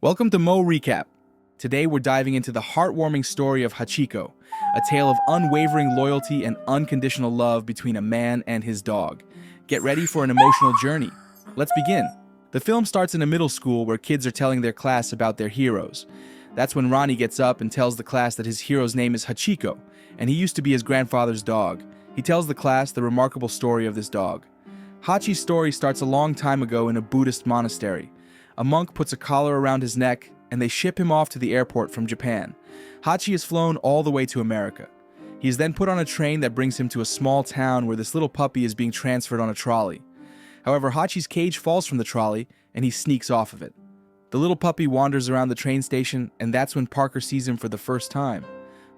Welcome to MovieRecap. Today we're diving into the heartwarming story of Hachiko, a tale of unwavering loyalty and unconditional love between a man and his dog. Get ready for an emotional journey. Let's begin. The film starts in a middle school where kids are telling their class about their heroes. That's when Ronnie gets up and tells the class that his hero's name is Hachiko, and he used to be his grandfather's dog. He tells the class the remarkable story of this dog. Hachi's story starts a long time ago in a Buddhist monastery. A monk puts a collar around his neck, and they ship him off to the airport from Japan. Hachi is flown all the way to America. He is then put on a train that brings him to a small town where this little puppy is being transferred on a trolley. However, Hachi's cage falls from the trolley, and he sneaks off of it. The little puppy wanders around the train station, and that's when Parker sees him for the first time.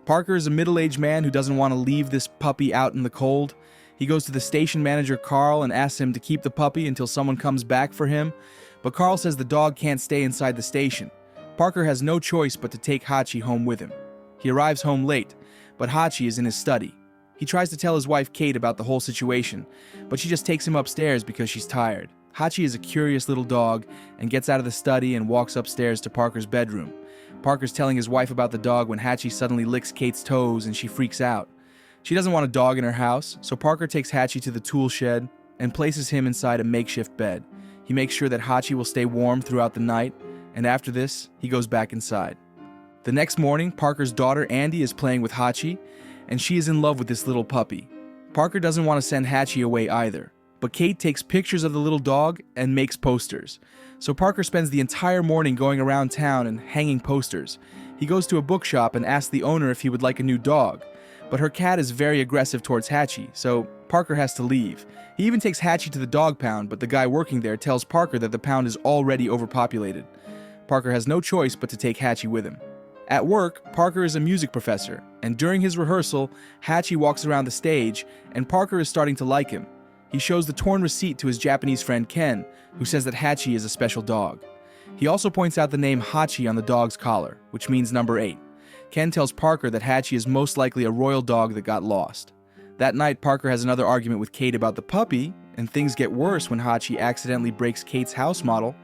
Parker is a middle-aged man who doesn't want to leave this puppy out in the cold. He goes to the station manager, Carl, and asks him to keep the puppy until someone comes back for him. But Carl says the dog can't stay inside the station. Parker has no choice but to take Hachi home with him. He arrives home late, but Hachi is in his study. He tries to tell his wife Kate about the whole situation, but she just takes him upstairs because she's tired. Hachi is a curious little dog and gets out of the study and walks upstairs to Parker's bedroom. Parker's telling his wife about the dog when Hachi suddenly licks Kate's toes and she freaks out. She doesn't want a dog in her house, so Parker takes Hachi to the tool shed and places him inside a makeshift bed. He makes sure that Hachi will stay warm throughout the night, and after this, he goes back inside. The next morning, Parker's daughter Andy is playing with Hachi, and she is in love with this little puppy. Parker doesn't want to send Hachi away either, but Kate takes pictures of the little dog and makes posters. So Parker spends the entire morning going around town and hanging posters. He goes to a bookshop and asks the owner if he would like a new dog, but her cat is very aggressive towards Hachi, so Parker has to leave. He even takes Hachi to the dog pound, but the guy working there tells Parker that the pound is already overpopulated. Parker has no choice but to take Hachi with him. At work, Parker is a music professor, and during his rehearsal, Hachi walks around the stage, and Parker is starting to like him. He shows the torn receipt to his Japanese friend Ken, who says that Hachi is a special dog. He also points out the name Hachi on the dog's collar, which means number 8. Ken tells Parker that Hachi is most likely a royal dog that got lost. That night, Parker has another argument with Kate about the puppy, and things get worse when Hachi accidentally breaks Kate's house model,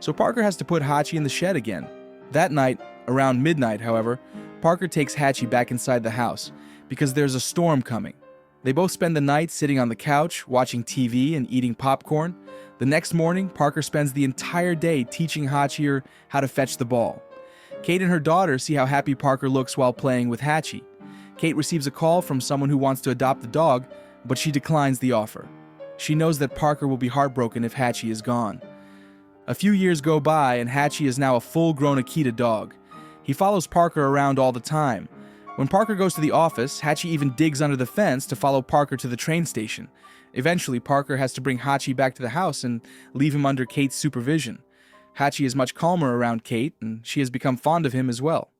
so Parker has to put Hachi in the shed again. That night, around midnight, however, Parker takes Hachi back inside the house, because there's a storm coming. They both spend the night sitting on the couch, watching TV and eating popcorn. The next morning, Parker spends the entire day teaching Hachi how to fetch the ball. Kate and her daughter see how happy Parker looks while playing with Hachi. Kate receives a call from someone who wants to adopt the dog, but she declines the offer. She knows that Parker will be heartbroken if Hachi is gone. A few years go by, and Hachi is now a full-grown Akita dog. He follows Parker around all the time. When Parker goes to the office, Hachi even digs under the fence to follow Parker to the train station. Eventually, Parker has to bring Hachi back to the house and leave him under Kate's supervision. Hachi is much calmer around Kate, and she has become fond of him as well.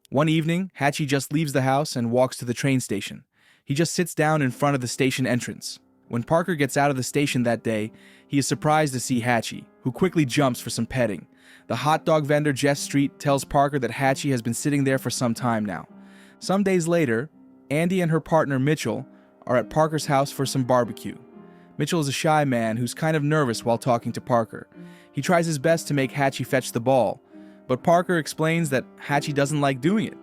One evening, Hachi just leaves the house and walks to the train station. He just sits down in front of the station entrance. When Parker gets out of the station that day, he is surprised to see Hachi, who quickly jumps for some petting. The hot dog vendor, Jess Street, tells Parker that Hachi has been sitting there for some time now. Some days later, Andy and her partner, Mitchell, are at Parker's house for some barbecue. Mitchell is a shy man who's kind of nervous while talking to Parker. He tries his best to make Hachi fetch the ball, but Parker explains that Hachi doesn't like doing it.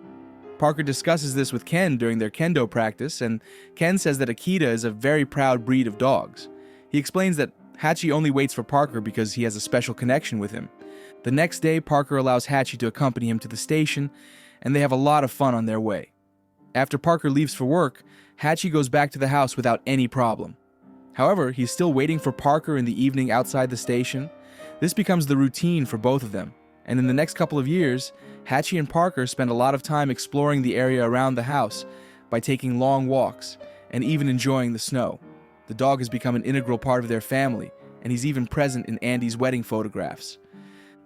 Parker discusses this with Ken during their kendo practice, and Ken says that Akita is a very proud breed of dogs. He explains that Hachi only waits for Parker because he has a special connection with him. The next day, Parker allows Hachi to accompany him to the station, and they have a lot of fun on their way. After Parker leaves for work, Hachi goes back to the house without any problem. However, he's still waiting for Parker in the evening outside the station. This becomes the routine for both of them. And in the next couple of years, Hachi and Parker spend a lot of time exploring the area around the house by taking long walks and even enjoying the snow. The dog has become an integral part of their family, and he's even present in Andy's wedding photographs.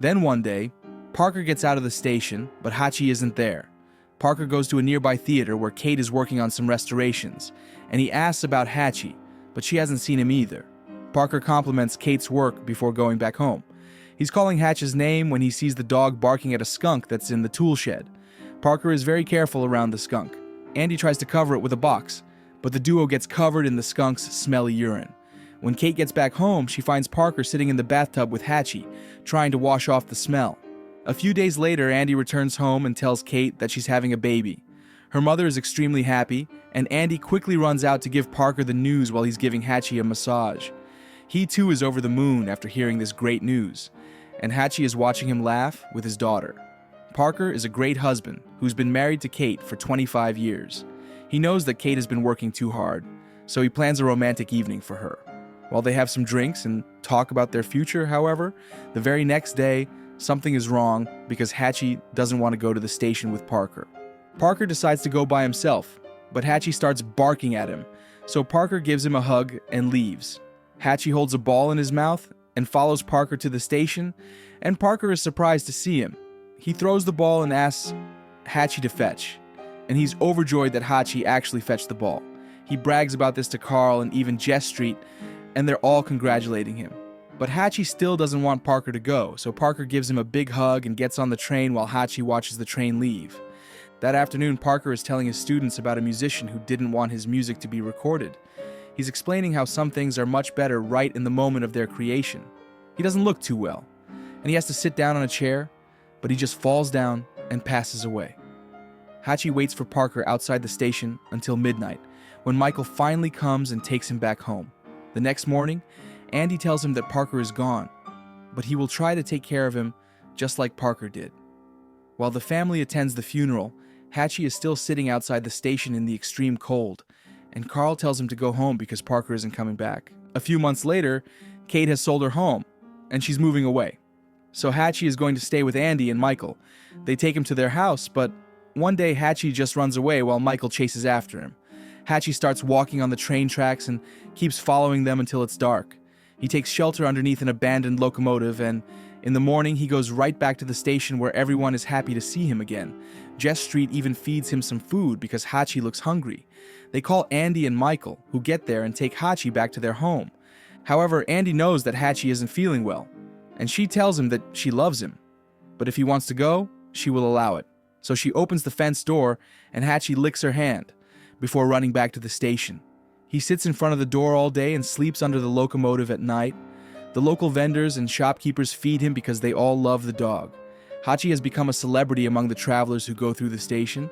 Then one day, Parker gets out of the station, but Hachi isn't there. Parker goes to a nearby theater where Kate is working on some restorations, and he asks about Hachi, but she hasn't seen him either. Parker compliments Kate's work before going back home. He's calling Hachi's name when he sees the dog barking at a skunk that's in the tool shed. Parker is very careful around the skunk. Andy tries to cover it with a box, but the duo gets covered in the skunk's smelly urine. When Kate gets back home, she finds Parker sitting in the bathtub with Hachi, trying to wash off the smell. A few days later, Andy returns home and tells Kate that she's having a baby. Her mother is extremely happy, and Andy quickly runs out to give Parker the news while he's giving Hatchie a massage. He too is over the moon after hearing this great news, and Hatchie is watching him laugh with his daughter. Parker is a great husband who's been married to Kate for 25 years. He knows that Kate has been working too hard, so he plans a romantic evening for her. While they have some drinks and talk about their future, however, the very next day, something is wrong because Hatchie doesn't want to go to the station with Parker. Parker decides to go by himself, but Hatchie starts barking at him, so Parker gives him a hug and leaves. Hatchie holds a ball in his mouth and follows Parker to the station, and Parker is surprised to see him. He throws the ball and asks Hatchie to fetch, and he's overjoyed that Hatchie actually fetched the ball. He brags about this to Carl and even Jess Street, and they're all congratulating him. But Hatchie still doesn't want Parker to go, so Parker gives him a big hug and gets on the train while Hatchie watches the train leave. That afternoon, Parker is telling his students about a musician who didn't want his music to be recorded. He's explaining how some things are much better right in the moment of their creation. He doesn't look too well, and he has to sit down on a chair, but he just falls down and passes away. Hatchie waits for Parker outside the station until midnight, when Michael finally comes and takes him back home. The next morning, Andy tells him that Parker is gone, but he will try to take care of him just like Parker did. While the family attends the funeral, Hatchie is still sitting outside the station in the extreme cold, and Carl tells him to go home because Parker isn't coming back. A few months later, Kate has sold her home, and she's moving away. So Hatchie is going to stay with Andy and Michael. They take him to their house, but one day Hatchie just runs away while Michael chases after him. Hatchie starts walking on the train tracks and keeps following them until it's dark. He takes shelter underneath an abandoned locomotive, and in the morning he goes right back to the station where everyone is happy to see him again. Jess Street even feeds him some food because Hatchie looks hungry. They call Andy and Michael, who get there and take Hatchie back to their home. However, Andy knows that Hatchie isn't feeling well, and she tells him that she loves him. But if he wants to go, she will allow it. So she opens the fence door, and Hatchie licks her hand before running back to the station. He sits in front of the door all day and sleeps under the locomotive at night. The local vendors and shopkeepers feed him because they all love the dog. Hatchie has become a celebrity among the travelers who go through the station.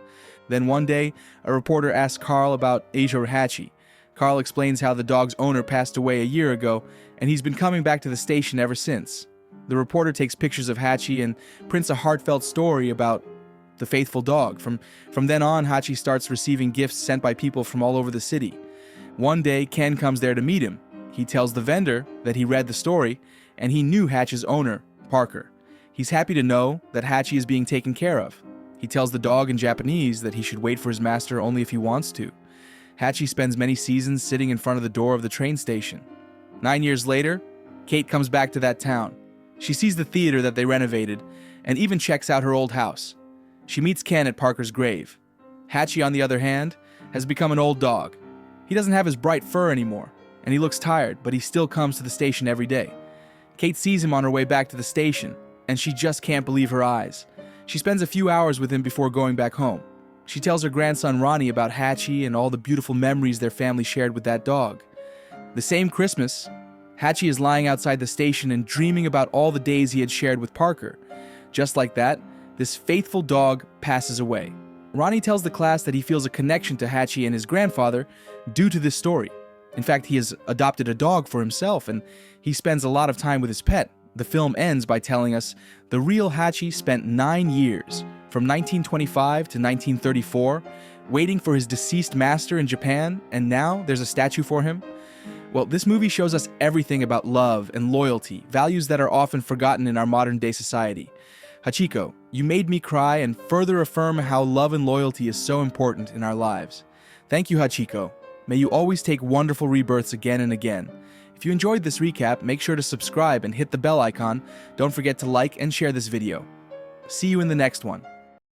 Then one day, a reporter asks Carl about Asia or Hatchie. Carl explains how the dog's owner passed away a year ago, and he's been coming back to the station ever since. The reporter takes pictures of Hatchie and prints a heartfelt story about the faithful dog. From then on, Hatchie starts receiving gifts sent by people from all over the city. One day, Ken comes there to meet him. He tells the vendor that he read the story, and he knew Hatchie's owner, Parker. He's happy to know that Hatchie is being taken care of. He tells the dog in Japanese that he should wait for his master only if he wants to. Hatchie spends many seasons sitting in front of the door of the train station. 9 years later, Kate comes back to that town. She sees the theater that they renovated, and even checks out her old house. She meets Ken at Parker's grave. Hatchie, on the other hand, has become an old dog. He doesn't have his bright fur anymore, and he looks tired, but he still comes to the station every day. Kate sees him on her way back to the station, and she just can't believe her eyes. She spends a few hours with him before going back home. She tells her grandson Ronnie about Hatchie and all the beautiful memories their family shared with that dog. The same Christmas, Hatchie is lying outside the station and dreaming about all the days he had shared with Parker. Just like that, this faithful dog passes away. Ronnie tells the class that he feels a connection to Hatchie and his grandfather due to this story. In fact, he has adopted a dog for himself, and he spends a lot of time with his pet. The film ends by telling us the real Hatchie spent 9 years, from 1925 to 1934, waiting for his deceased master in Japan, and now there's a statue for him. Well, this movie shows us everything about love and loyalty, values that are often forgotten in our modern-day society. Hachiko, you made me cry and further affirm how love and loyalty is so important in our lives. Thank you, Hachiko. May you always take wonderful rebirths again and again. If you enjoyed this recap, make sure to subscribe and hit the bell icon. Don't forget to like and share this video. See you in the next one.